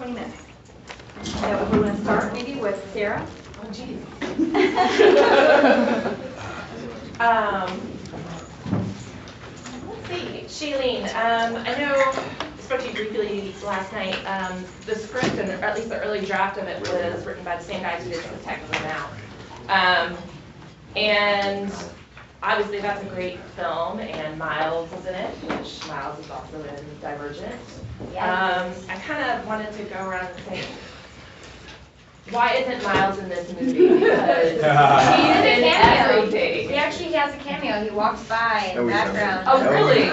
20 minutes. So we're going to start maybe with Sarah. Oh, geez. Let's see, Shailene, I know I spoke to you briefly last night. The script, or at least the early draft of it, was written by the same guys who did Detective Now. And obviously that's a great film, and Miles is in it, which Miles is also in Divergent. Yes. I kind of wanted to go around and say, why isn't Miles in this movie? Because he's in everything. He actually has a cameo. He walks by in the background. Oh, really?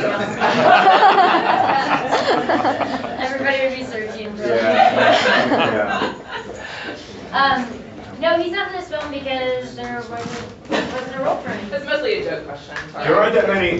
Everybody researching. Yeah. No, he's not in this film because there wasn't a role for him. It's mostly a joke question. Sorry. There aren't that many.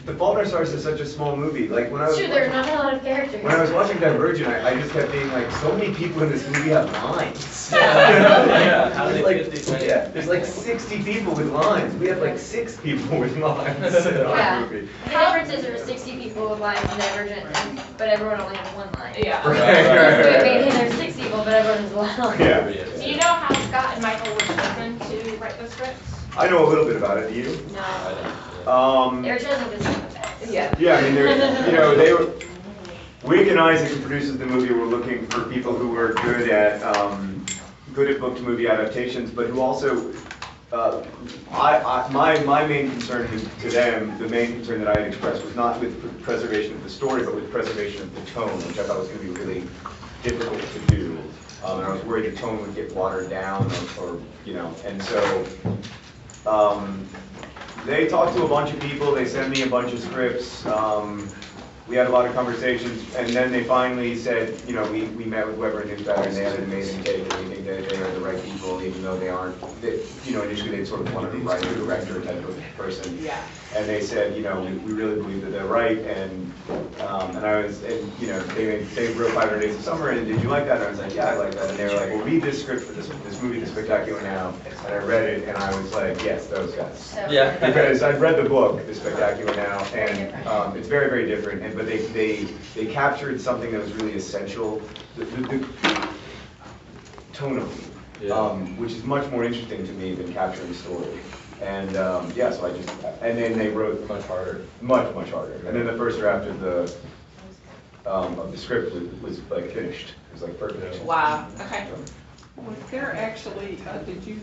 The Fault in Our Stars is such a small movie. Like when I was. It's true, there are not a lot of characters. When I was watching Divergent, I just kept being like, so many people in this movie have lines. Yeah. How do they Like, fit these many? yeah, there's like 60 people with lines. We have like 6 people with lines in our Yeah. movie. The difference is there were 60 people with lines in Divergent, but everyone only had one line. Yeah. Right, So right, maybe there's 6 people, but everyone has one line. Yeah. Do you know how Scott and Michael were chosen to write the script? I know a little bit about it. Do you? No. They were chosen because of the facts. Yeah. Yeah, I mean, they were. Wig and Isaac, who produces the movie, were looking for people who were good at book to movie adaptations, but who also. My main concern to them, the main concern that I had expressed, was not with preservation of the story, but with preservation of the tone, which I thought was going to be really difficult to do. And I was worried the tone would get watered down, or and so. They talked to a bunch of people, they sent me a bunch of scripts, we had a lot of conversations, and then they finally said, we met with Weber and Newsbetter, and they had an amazing take, and we think that they are the right people, even though they aren't, initially they sort of wanted a writer, director type of person. Yeah. And they said, we really believe that they're right, and I was, they wrote 500 Days of Summer, and did you like that? And I was like, yeah, I like that. And they were like, well, read this script for this movie, The Spectacular Now. And I read it, and I was like, yes, those guys. So Yeah. Because I've read the book, The Spectacular Now, and it's very, very different. But they captured something that was really essential, tonally, which is much more interesting to me than capturing story. And so I just, and then they wrote Much harder. much harder. And then the first draft of the script was like finished. It was like perfect. Wow. Okay. Was there actually, did you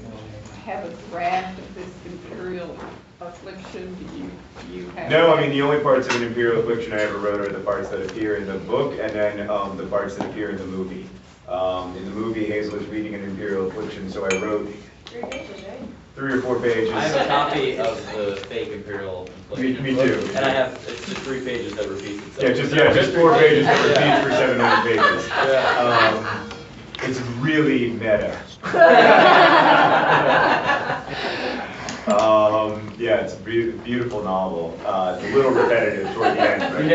have a draft of this Imperial Affliction? Do you have? No, I mean the only parts of an Imperial Affliction I ever wrote are the parts that appear in the book, and then the parts that appear in the movie. In the movie, Hazel is reading an Imperial Affliction, so I wrote 3 pages, right? 3 or 4 pages. I have a copy of the fake Imperial Affliction Me book, too. and it's just 3 pages that repeats itself. Just 4 pages that repeats for 700 pages. Yeah. It's really meta. It's a beautiful novel. It's a little repetitive toward the end, but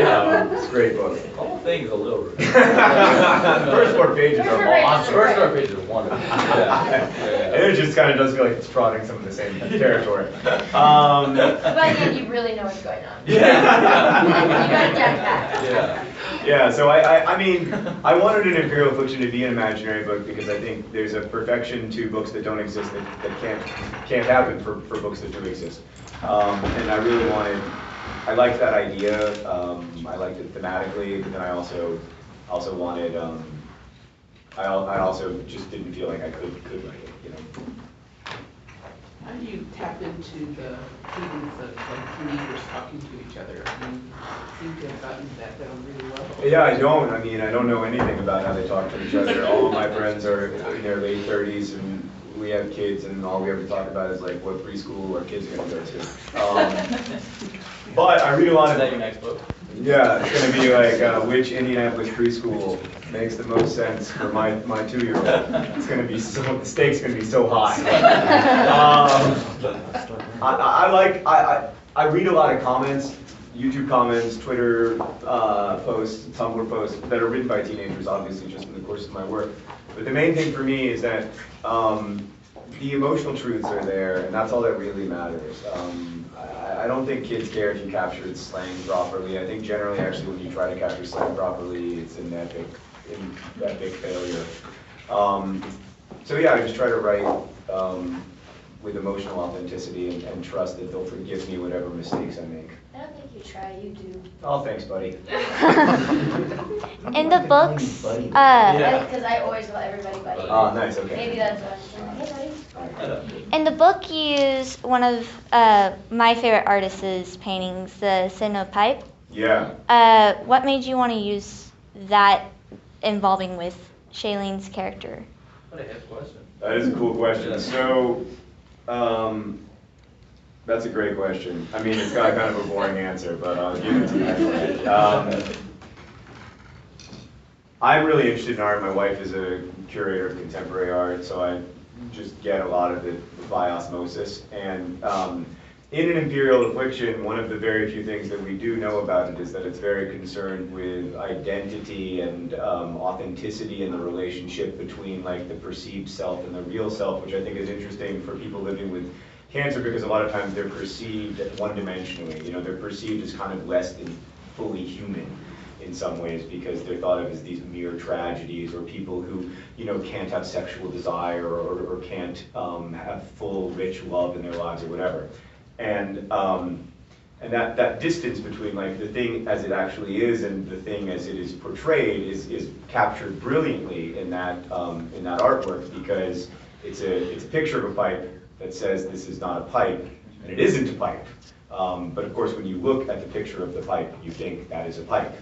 it's a great book. The whole thing's a little repetitive. The first 4 pages are awesome. The first 4 pages are wonderful. And it just kind of does feel like it's trotting some of the same territory. By the end, you really know what's going on. Yeah. You got it down pat. Yeah. Yeah, so I mean, I wanted an Imperial Affliction to be an imaginary book because I think there's a perfection to books that don't exist that can't happen for books that do exist. And I really I liked that idea. I liked it thematically, but then I also wanted, I also just didn't feel like I could write it, How do you tap into the feelings of like neighbors talking to each other? I mean, you seem to have gotten that down really well. Yeah, I don't. I mean, I don't know anything about how they talk to each other. All of my friends are in their late 30s, and we have kids, and all we ever talk about is like what preschool our kids are going to go to. But I read a lot Is of. that your next book? Yeah, it's going to be like which Indianapolis preschool makes the most sense for my 2-year-old. It's going to be the stake's going to be so high. I read a lot of comments, YouTube comments, Twitter posts, Tumblr posts that are written by teenagers, obviously, just in the course of my work. But the main thing for me is that the emotional truths are there, and that's all that really matters. I don't think kids care if you capture slang properly. I think generally, actually, when you try to capture slang properly, it's an epic big failure. So yeah, I just try to write with emotional authenticity and trust that they'll forgive me whatever mistakes I make. I don't think you try, you do. Oh, thanks, buddy. In the books, Because I always call everybody buddy. Oh, nice, okay. Maybe that's what I'm saying. Hey, buddy. in the book you use one of my favorite artists' paintings, the Sin of Pipe. Yeah. What made you want to use that involving with Shailene's character? What a hip question. That is a cool question. So, that's a great question. I mean, it's got kind of a boring answer, but I'll give it to you anyway. I'm really interested in art. My wife is a curator of contemporary art, so I just get a lot of it by osmosis. And in an imperial affliction, one of the very few things that we do know about it is that it's very concerned with identity and authenticity in the relationship between like the perceived self and the real self, which I think is interesting for people living with cancer, because a lot of times they're perceived one-dimensionally. You know, they're perceived as kind of less than fully human in some ways, because they're thought of as these mere tragedies, or people who, you know, can't have sexual desire or can't have full, rich love in their lives or whatever. And that distance between like the thing as it actually is and the thing as it is portrayed is captured brilliantly in that artwork, because it's a picture of a pipe that says this is not a pipe, and it isn't a pipe. But of course, when you look at the picture of the pipe, you think that is a pipe,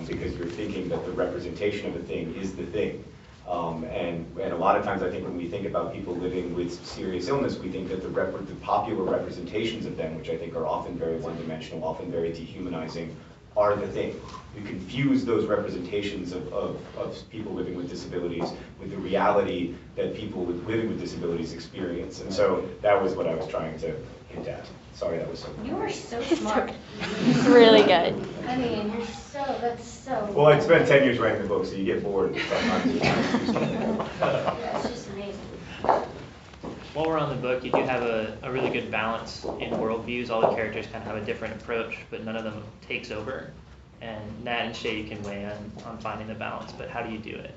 because you're thinking that the representation of a thing is the thing. And a lot of times I think when we think about people living with serious illness, we think that the popular representations of them, which I think are often very one-dimensional, often very dehumanizing, are the thing. We confuse those representations of people living with disabilities with the reality that people living with disabilities experience. And so that was what I was trying to hint at. Sorry, that was so. You are so smart. It's really good. I mean, that's so. Well, I spent 10 years writing the book, so you get bored sometimes. Yeah, it's just amazing. While we're on the book, you do have a really good balance in worldviews. All the characters kind of have a different approach, but none of them takes over. And Nat and Shay, you can weigh in on finding the balance, but how do you do it?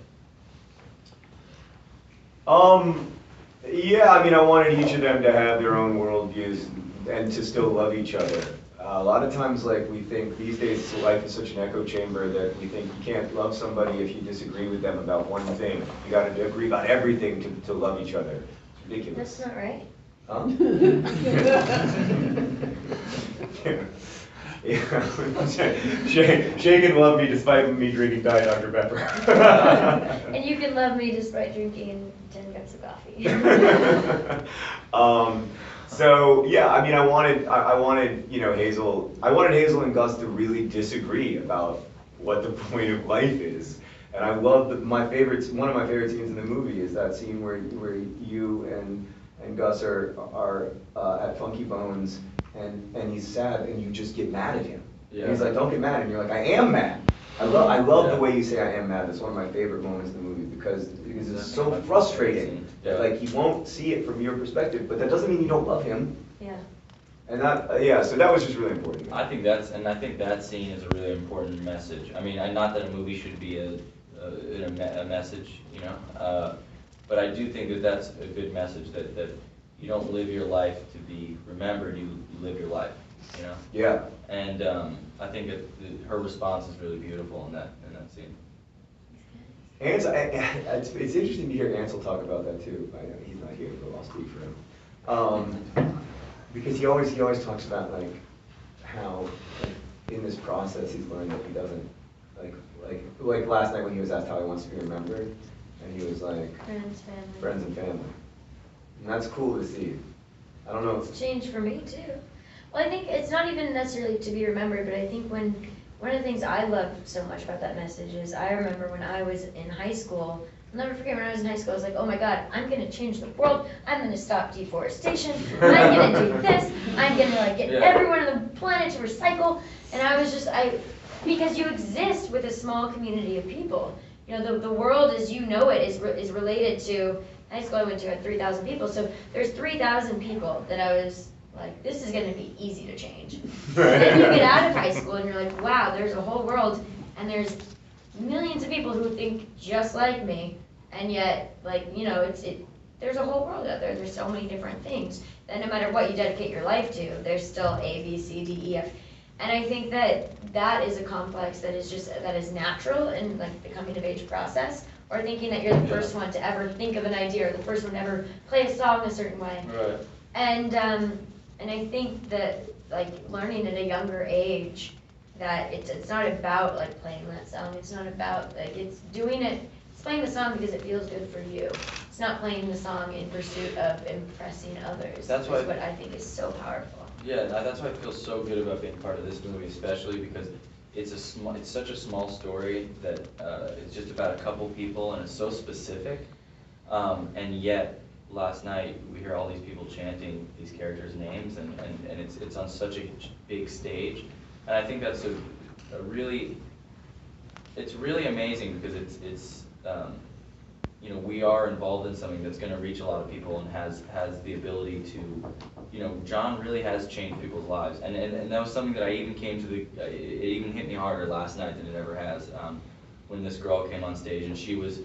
Yeah, I mean, I wanted each of them to have their own worldviews and to still love each other. A lot of times, like, we think these days life is such an echo chamber that we think you can't love somebody if you disagree with them about one thing. You got to agree about everything to love each other. It's ridiculous. That's not right. Huh? Yeah. Shay can love me despite me drinking Diet Dr. Pepper. And you can love me despite drinking 10 cups of coffee. So yeah, I mean, I wanted, you know, I wanted Hazel and Gus to really disagree about what the point of life is. And I love one of my favorite scenes in the movie is that scene where you and Gus are at Funky Bones, and he's sad, and you just get mad at him. Yeah. And he's like, "Don't get mad," and you're like, "I am mad." I love the way you say "I am mad." It's one of my favorite moments in the movie because it's so frustrating. Yeah. Like, he won't see it from your perspective, but that doesn't mean you don't love him. Yeah. And that, yeah, so that was just really important to me. I think that scene is a really important message. I mean, not that a movie should be a message, you know, but I do think that that's a good message, that you don't live your life to be remembered, you live your life, you know? Yeah. And I think her response is really beautiful in that scene. It's interesting to hear Ansel talk about that too. I know he's not here, but I'll speak for him. Because he always talks about like how in this process he's learned that he doesn't like last night when he was asked how he wants to be remembered, and he was like friends and family, and that's cool to see. I don't know. It's changed for me too. Well, I think it's not even necessarily to be remembered, but I think one of the things I love so much about that message is I remember when I was in high school. I'll never forget when I was in high school, I was like, oh my God, I'm gonna change the world. I'm gonna stop deforestation. I'm gonna do this. I'm gonna like get everyone on the planet to recycle. And I was just, because you exist with a small community of people. You know, the world as you know it is related to, high school I went to had 3,000 people. So there's 3,000 people that I was like, this is gonna be easy to change. And then you get out of high school and you're like, wow, there's a whole world and there's millions of people who think just like me, and yet, like, you know, there's a whole world out there. There's so many different things that no matter what you dedicate your life to, there's still A, B, C, D, E, F. And I think that is a complex that is natural in like the coming of age process, or thinking that you're the first one to ever think of an idea, or the first one to ever play a song a certain way. Right. And I think that like learning at a younger age that it's not about like playing that song. It's not about like it's playing the song because it feels good for you. It's not playing the song in pursuit of impressing others. That's what I think is so powerful. Yeah, that's why I feel so good about being part of this movie, especially because it's such a small story that it's just about a couple people and it's so specific, and yet last night we hear all these people chanting these characters' names, and it's on such a big stage, and I think that's it's really amazing because it's you know, we are involved in something that's going to reach a lot of people and has the ability to, you know, John really has changed people's lives, and that was something that I even came to it even hit me harder last night than it ever has, when this girl came on stage and she was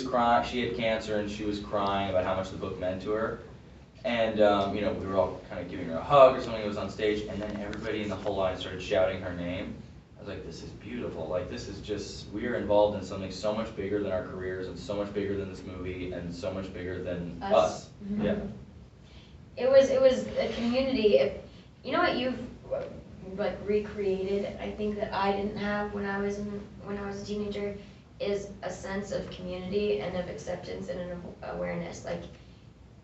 crying. She had cancer and she was crying about how much the book meant to her, and you know, we were all kind of giving her a hug or something that was on stage, and then everybody in the whole line started shouting her name. I was like, this is beautiful. Like, this is just, we are involved in something so much bigger than our careers and so much bigger than this movie and so much bigger than us. Mm-hmm. Yeah. It was a community. You know what you've like recreated? I think that I didn't have when I was a teenager, is a sense of community and of acceptance and an awareness. Like,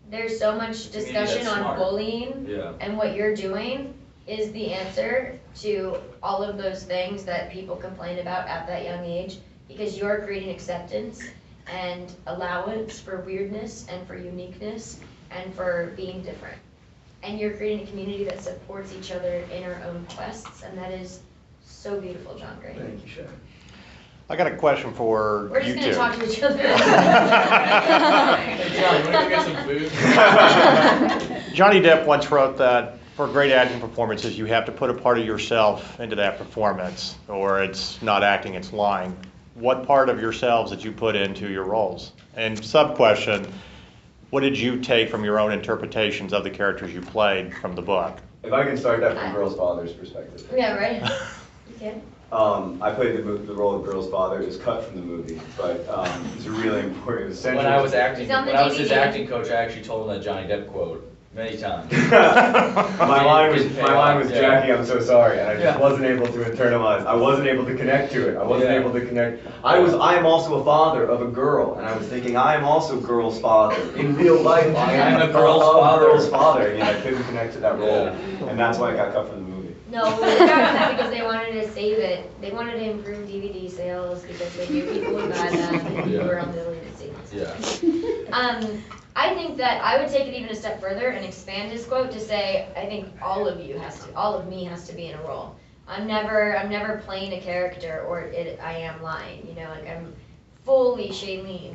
there's so much discussion on bullying, Yeah. and what you're doing is the answer to all of those things that people complain about at that young age, because you're creating acceptance and allowance for weirdness and for uniqueness and for being different. And you're creating a community that supports each other in our own quests, and that is so beautiful, John Gray. Thank you, Sharon. I got a question for We're you just gonna two. talk to each other. Hey, John, you want to get some food? Johnny Depp once wrote that for great acting performances, you have to put a part of yourself into that performance, or it's not acting, it's lying. What part of yourselves did you put into your roles? And sub-question, what did you take from your own interpretations of the characters you played from the book? If I can start that from Girl's father's perspective. Yeah, right? You can. I played the role of Girl's father. It was cut from the movie, but it's a really important. When I was It's on the when I was his DVD. acting coach, I actually told him that Johnny Depp quote many times. my line was Yeah. Jackie, I'm so sorry, and I just Yeah. wasn't able to internalize. I wasn't able to connect to it. I wasn't Yeah. able to connect. I am also a father of a girl, and I was thinking I am also Girl's father. In real life, I am I'm a girl's father. Girl's father, and yet I couldn't connect to that role, Yeah. and that's why I got cut from the movie. No, they got on that because they wanted to save it. They wanted to improve DVD sales because they knew people would buy them and people were on the deleted scenes. Yeah. I think that I would take it even a step further and expand his quote to say, I think all of me has to be in a role. I'm never playing a character or I am lying, you know, like I'm fully Shailene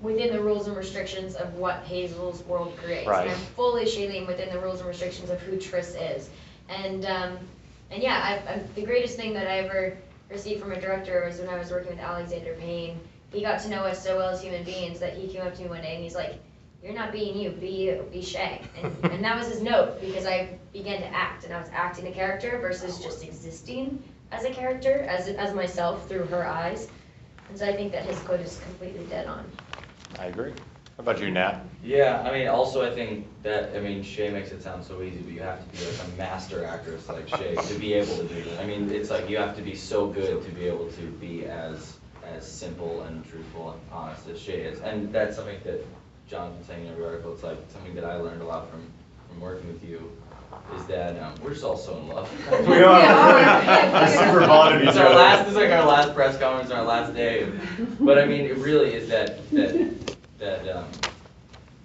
within the rules and restrictions of what Hazel's world creates. Right. And I'm fully Shailene within the rules and restrictions of who Triss is. And yeah, the greatest thing that I ever received from a director was when I was working with Alexander Payne. He got to know us so well as human beings that he came up to me one day and he's like, you're not being you, be Shay. And that was his note, because I began to act, and I was acting a character versus just existing as a character, as myself through her eyes. And so I think that his quote is completely dead on. I agree. How about you, Nat? Yeah, I mean, also I think that, Shay makes it sound so easy, but you have to be like a master actress like Shay to be able to do that. I mean, it's like you have to be so good to be able to be as simple and truthful and honest as Shay is. And that's something that John's been saying in every article. It's like something that I learned a lot from working with you, is that we're just all so in love. We are. We're super fond of each other. This is like our last press conference, our last day. But I mean, it really is that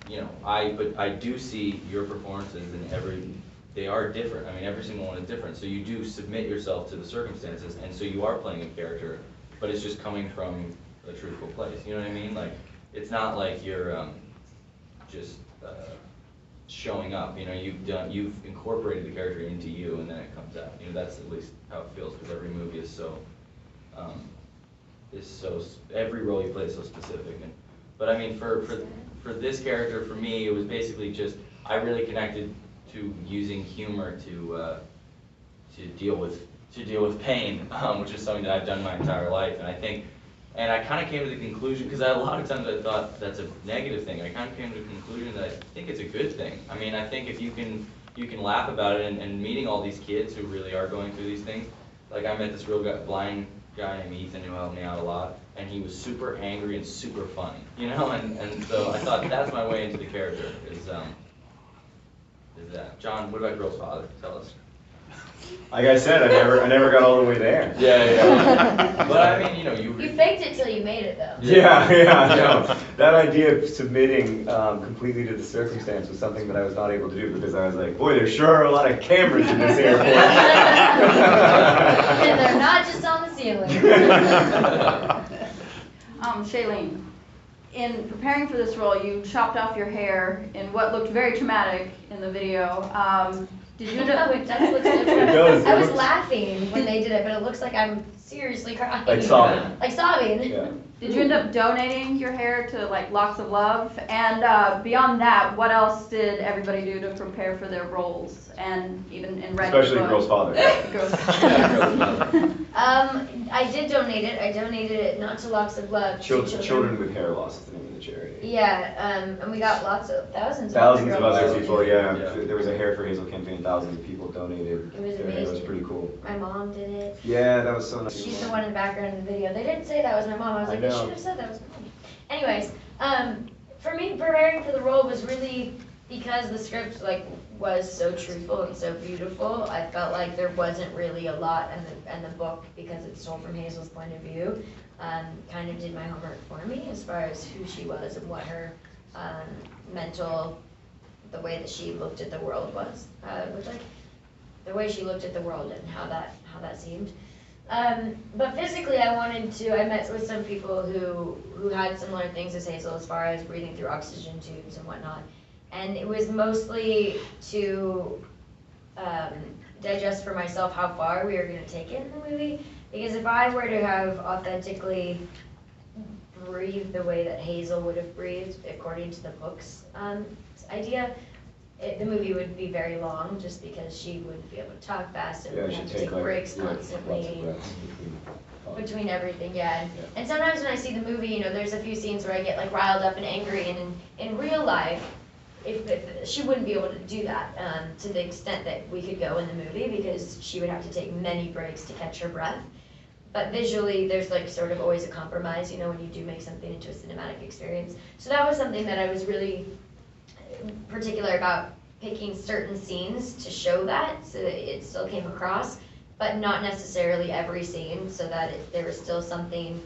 you know, I do see your performances in they are different. I mean, every single one is different. So you do submit yourself to the circumstances, and so you are playing a character, but it's just coming from a truthful place. You know what I mean? Like, it's not like you're just showing up. You know, you've incorporated the character into you, and then it comes out. You know, that's at least how it feels, because every movie is so every role you play is so specific. But I mean, for this character, for me, it was basically just, I really connected to using humor to deal with pain, which is something that I've done my entire life. And I kind of came to the conclusion, because a lot of times I thought that's a negative thing. I kind of came to the conclusion that I think it's a good thing. I mean, I think if you can laugh about it, and meeting all these kids who really are going through these things. Like, I met this real blind guy named Ethan who helped me out a lot, and he was super angry and super funny, you know. And so I thought that's my way into the character. Is that John? What about Girl's father? Tell us. Like I said, I never got all the way there. Yeah. But I mean, you know, You faked it till you made it, though. Yeah, I know. That idea of submitting completely to the circumstance was something that I was not able to do, because I was like, boy, there sure are a lot of cameras in this airport. And they're not just on the ceiling. Shailene, in preparing for this role, you chopped off your hair in what looked very traumatic in the video. Did you end up? It does look so It traumatic. does, it I was looks- laughing when they did it, but it looks like I'm seriously crying. Like sobbing. Like sobbing. Yeah. Did you end up donating your hair to like Locks of Love? And beyond that, what else did everybody do to prepare for their roles, and even in writing? Especially the book? Girl's father. I did donate it. I donated it not to Locks of Love, to Children with hair loss is the name of the charity. Yeah, and we got thousands Thousands other of girls. other people, yeah. Yeah. There was a Hair for Hazel campaign, thousands of people donated. It was their hair. It was amazing. pretty cool. My mom did it. Yeah, that was so nice. She's the one in the background in the video. They didn't say that was my mom. I was I like, they know. should have said that was my mom. Anyways, for me, preparing for the role was really because the script was so truthful and so beautiful. I felt like there wasn't really a lot in the book, because it's told from Hazel's point of view. Kind of did my homework for me as far as who she was and what her the way that she looked at the world was, the way she looked at the world and how that seemed. But physically, I met with some people who had similar things as Hazel as far as breathing through oxygen tubes and whatnot. And it was mostly to digest for myself how far we were going to take it in the movie. Because if I were to have authentically breathed the way that Hazel would have breathed, according to the book's idea, the movie would be very long, just because she wouldn't be able to talk fast and would have to take breaks constantly between everything. And sometimes when I see the movie, there's a few scenes where I get riled up and angry, and in real life, if she wouldn't be able to do that to the extent that we could go in the movie, because she would have to take many breaks to catch her breath. But visually, there's sort of always a compromise, when you do make something into a cinematic experience. So that was something that I was really particular about, picking certain scenes to show that, so that it still came across, but not necessarily every scene, so that there was still something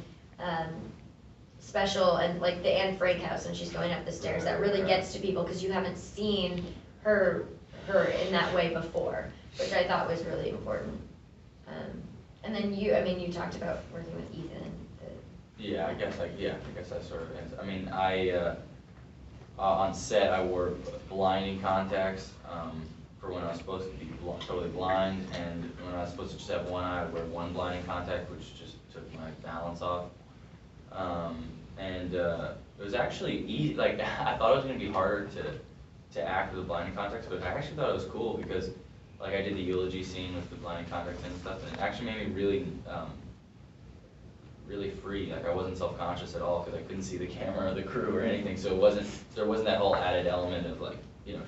special, and like the Anne Frank house when she's going up the stairs, that really gets to people, because you haven't seen her in that way before, which I thought was really important. And then you talked about working with Ethan. I guess I sort of answered. I mean, on set, I wore blinding contacts for when I was supposed to be totally blind, and when I was supposed to just have one eye, I would wear one blinding contact, which just took my balance off. And it was actually easy. I thought it was going to be harder to act with the blinding contacts, but I actually thought it was cool, because I did the eulogy scene with the blinding contacts and stuff, and it actually made me really really free. I wasn't self-conscious at all, because I couldn't see the camera or the crew or anything, so there wasn't that whole added element of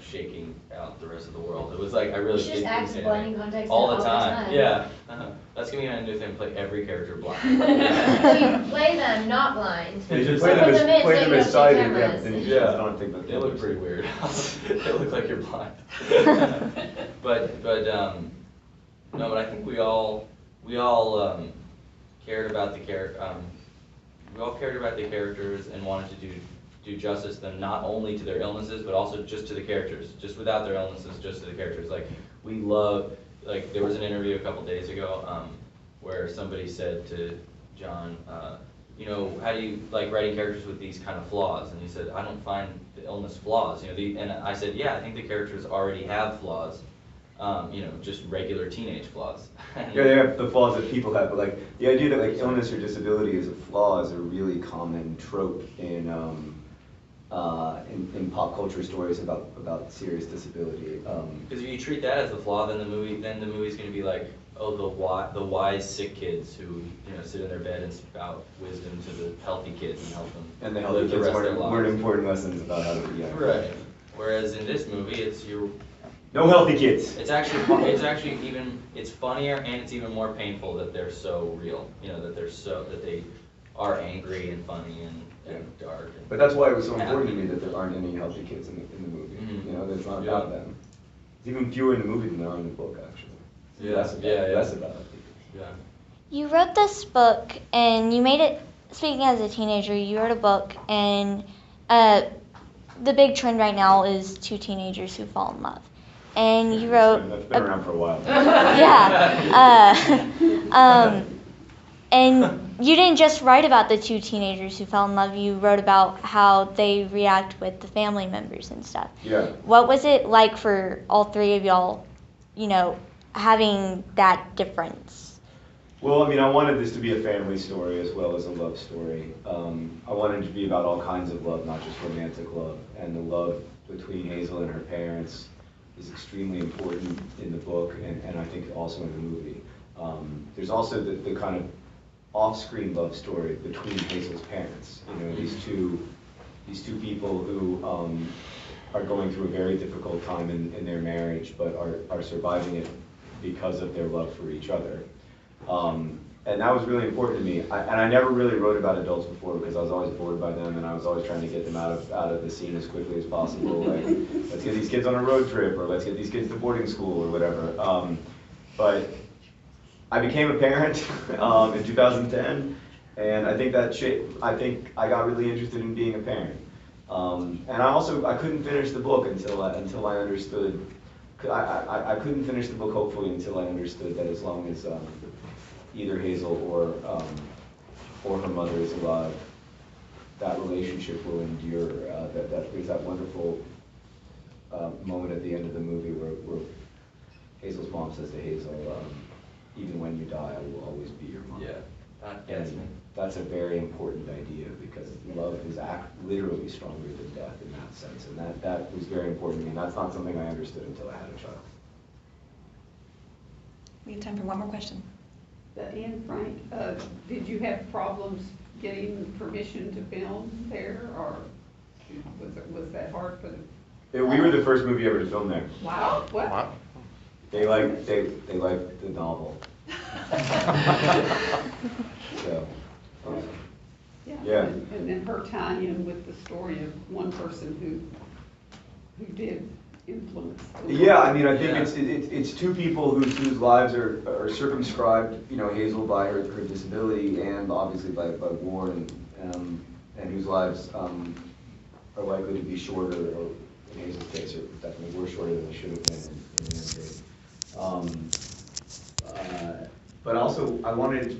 shaking out the rest of the world. It was I really You should just act with blinding contacts all the time. Yeah. That's gonna be a new thing, play every character blind. So you play them not blind. Yeah, you Just play put them in, so play you them don't as see sighted, cameras. then you Yeah. just don't think that They look pretty weird. They look like you're blind. But I think we all cared about the characters and wanted to do justice to them, not only to their illnesses, but also just to the characters, just without their illnesses, just to the characters. We love, there was an interview a couple days ago where somebody said to John, how do you like writing characters with these kind of flaws? And he said, I don't find the illness flaws. And I said, yeah, I think the characters already have flaws. just regular teenage flaws. Yeah, they have the flaws that people have, but like the idea that like illness or disability is a flaw is a really common trope in pop culture stories about serious disability. Because if you treat that as the flaw, then the movie's going to be like, oh, the wise sick kids who sit in their bed and spout wisdom to the healthy kids and help them. And the healthy kids learn important lessons about how to be young. Right. Whereas in this movie, no healthy kids. It's funnier and it's even more painful that they're so real. That they are angry and funny and dark. But that's why it was so important to me that there aren't any healthy kids in the movie. Mm-hmm. That's not about them. There's even fewer in the movie than there are in the book, actually. Less about healthy kids. Yeah. You wrote this book, and you made it, speaking as a teenager, you wrote a book, and the big trend right now is two teenagers who fall in love. And you wrote... That's been around for a while. Yeah. And you didn't just write about the two teenagers who fell in love, you wrote about how they react with the family members and stuff. Yeah. What was it like for all three of y'all, having that difference? Well, I wanted this to be a family story as well as a love story. I wanted it to be about all kinds of love, not just romantic love. And the love between Hazel and her parents is extremely important in the book, and I think also in the movie. There's also the kind of off-screen love story between Hazel's parents. These two people who are going through a very difficult time in their marriage, but are surviving it because of their love for each other. And that was really important to me. And I never really wrote about adults before because I was always bored by them, and I was always trying to get them out of the scene as quickly as possible. Like, let's get these kids on a road trip, or let's get these kids to boarding school, or whatever. But I became a parent in 2010, and I think I think I got really interested in being a parent. And I couldn't finish the book until I understood. I couldn't finish the book hopefully until I understood that as long as either Hazel or her mother is alive, that relationship will endure. There's that wonderful moment at the end of the movie where Hazel's mom says to Hazel, even when you die, I will always be your mom. Yeah, that gets me. That's a very important idea because love is literally stronger than death in that sense, and that was very important to me, and that's not something I understood until I had a child. We have time for one more question. Anne Frank, did you have problems getting permission to film there, or was that hard for them? We were the first movie ever to film there. Wow. Wow. They liked the novel. So, yeah. And then her tie-in with the story of one person who did influence. Yeah, I think it's two people whose lives are circumscribed, Hazel by her disability and obviously by war, and whose lives are likely to be shorter, or in Hazel's case, or definitely were shorter than they should have been in the case. But also, I wanted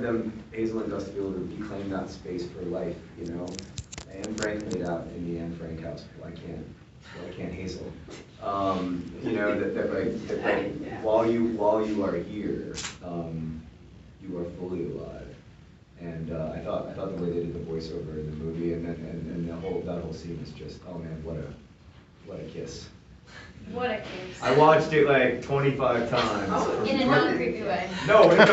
them, Hazel and Gus, to be able to reclaim that space for life, Anne Frank made out in the Anne Frank house. Why can't Hazel? While you are here, you are fully alive. And I thought the way they did the voiceover in the movie, and that whole scene was just, oh man, what a kiss. What a kiss. I watched it like 25 times. In a non-creepy way. No, like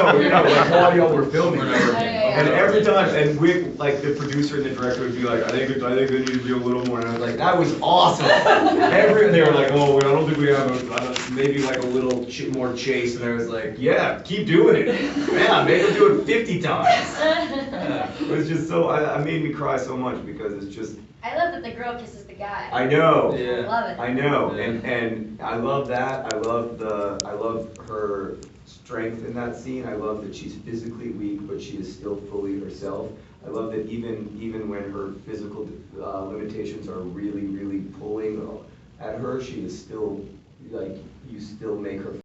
while y'all were filming. And every time, and the producer and the director would be like, I think they need to be a little more. And I was like, that was awesome. And they were like, oh, I don't think we have maybe like a little more chase. And I was like, yeah, keep doing it. Man, maybe we'll do it 50 times. It was just so, I made me cry so much because it's just. I love that the girl kisses the guy. I know. Yeah. I love it. I know, and I love that. I love her strength in that scene. I love that she's physically weak, but she is still fully herself. I love that even when her physical limitations are really, really pulling at her, she is still you still make her